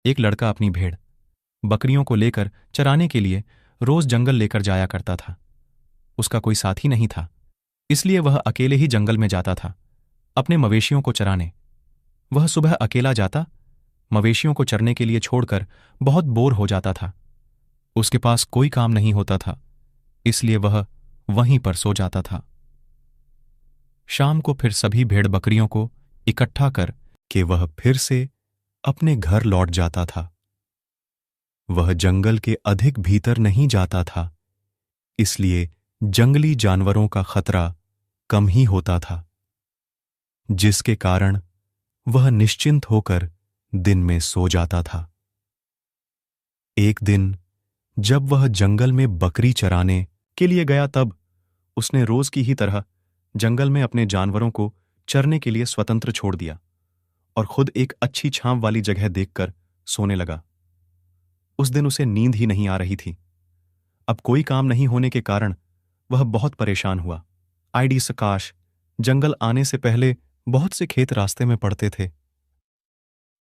एक लड़का अपनी भेड़ बकरियों को लेकर चराने के लिए रोज जंगल लेकर जाया करता था। उसका कोई साथी नहीं था, इसलिए वह अकेले ही जंगल में जाता था अपने मवेशियों को चराने। वह सुबह अकेला जाता, मवेशियों को चरने के लिए छोड़कर बहुत बोर हो जाता था। उसके पास कोई काम नहीं होता था, इसलिए वह वहीं पर सो जाता था। शाम को फिर सभी भेड़ बकरियों को इकट्ठा कर के वह फिर से अपने घर लौट जाता था। वह जंगल के अधिक भीतर नहीं जाता था, इसलिए जंगली जानवरों का खतरा कम ही होता था, जिसके कारण वह निश्चिंत होकर दिन में सो जाता था। एक दिन जब वह जंगल में बकरी चराने के लिए गया, तब उसने रोज की ही तरह जंगल में अपने जानवरों को चरने के लिए स्वतंत्र छोड़ दिया और खुद एक अच्छी छांव वाली जगह देखकर सोने लगा। उस दिन उसे नींद ही नहीं आ रही थी। अब कोई काम नहीं होने के कारण वह बहुत परेशान हुआ। आईडी सकाश जंगल आने से पहले बहुत से खेत रास्ते में पड़ते थे,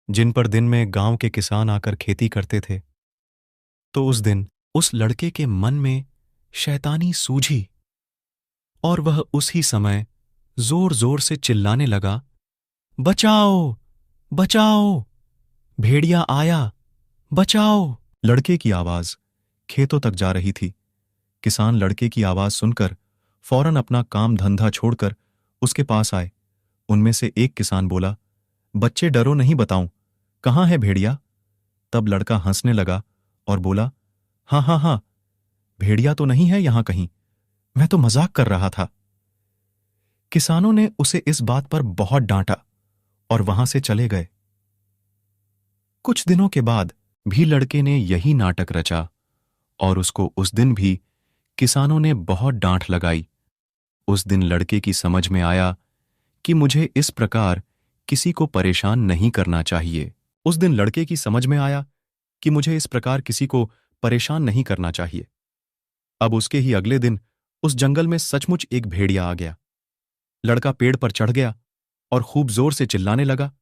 जिन पर दिन में गांव के किसान आकर खेती करते थे। तो उस दिन उस लड़के के मन में शैतानी सूझी और वह उसी समय जोर जोर से चिल्लाने लगा, बचाओ बचाओ, भेड़िया आया, बचाओ। लड़के की आवाज खेतों तक जा रही थी। किसान लड़के की आवाज सुनकर फौरन अपना काम धंधा छोड़कर उसके पास आए। उनमें से एक किसान बोला, बच्चे डरो नहीं, बताऊं कहाँ है भेड़िया? तब लड़का हंसने लगा और बोला, हाँ हाँ हाँ, भेड़िया तो नहीं है यहां कहीं, मैं तो मजाक कर रहा था। किसानों ने उसे इस बात पर बहुत डांटा और वहां से चले गए। कुछ दिनों के बाद भी लड़के ने यही नाटक रचा और उसको उस दिन भी किसानों ने बहुत डांट लगाई। उस दिन लड़के की समझ में आया कि मुझे इस प्रकार किसी को परेशान नहीं करना चाहिए। उस दिन लड़के की समझ में आया कि मुझे इस प्रकार किसी को परेशान नहीं करना चाहिए। अब उसके ही अगले दिन उस जंगल में सचमुच एक भेड़िया आ गया। लड़का पेड़ पर चढ़ गया और खूब जोर से चिल्लाने लगा,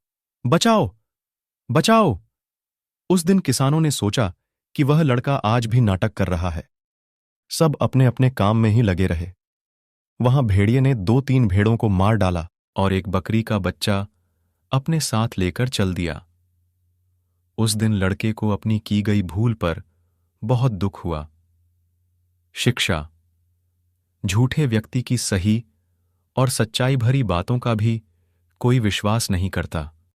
बचाओ बचाओ। उस दिन किसानों ने सोचा कि वह लड़का आज भी नाटक कर रहा है। सब अपने अपने काम में ही लगे रहे। वहां भेड़िए ने 2-3 भेड़ों को मार डाला और एक बकरी का बच्चा अपने साथ लेकर चल दिया। उस दिन लड़के को अपनी की गई भूल पर बहुत दुख हुआ। शिक्षा: झूठे व्यक्ति की सही और सच्चाई भरी बातों का भी कोई विश्वास नहीं करता।